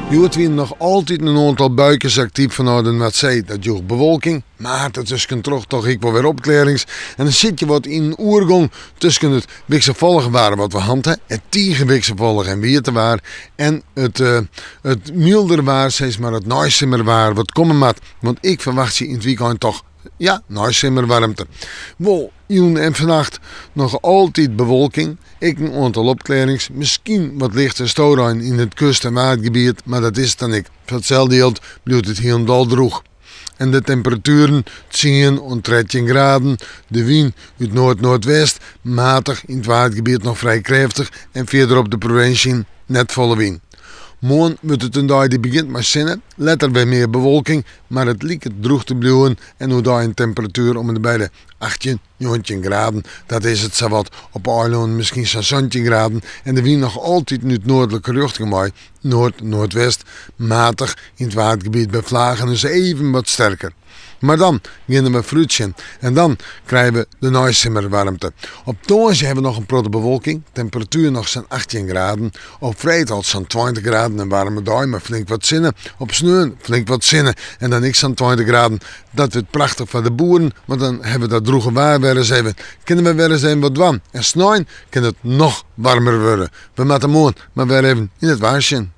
Joet wie nog altijd een aantal buikjes actief vanuit een zee. Dat joeg bewolking, maar tussen toch ik wel weer opklarings. En dan zit je wat in een oergang tussen het wisselvallige waren wat we hadden, het tegenwisselvallige en weer te waar. En het milder waar, steeds maar het naaisimmer waar, wat komen maat. Want ik verwacht je in het weekend toch, ja, naaisimmerwarmte. Wel, Joen en vannacht nog altijd bewolking. Ik een aantal opklarings. Misschien wat lichte stoorijn in het kust- en waardgebied, maar dat is het dan ik. Voor hetzelfde geld blijft het hier en dal droog. En de temperaturen 10 en 13 graden. De wind uit noord-noordwest, matig in het waardgebied nog vrij krachtig en verder op de provincie net volle wind. Morgen wordt het een dag die begint met zinnen, letter bij meer bewolking, maar het lijkt het droog te blijven en hoe daar een temperatuur om en bij de 18, 19 graden. Dat is het zowat op eiland misschien zo'n 17 graden en de wind nog altijd nu het noordelijke richting maar noord-noordwest, matig in het waardgebied bij vlagen dus even wat sterker. Maar dan beginnen we fruitsen en dan krijgen we de naaisimmerwarmte. Op donderdag hebben we nog een protte bewolking, temperatuur nog zo'n 18 graden. Op vrijdag zo'n 20 graden en warme dag, maar flink wat zinnen. Op sneeuw flink wat zinnen en dan niks zo'n 20 graden. Dat wordt prachtig voor de boeren, want dan hebben we dat droege waar weer eens even. Kunnen we weer eens even wat warm. En sneeuw kan het nog warmer worden. We moeten morgen maar weer even in het waarsje.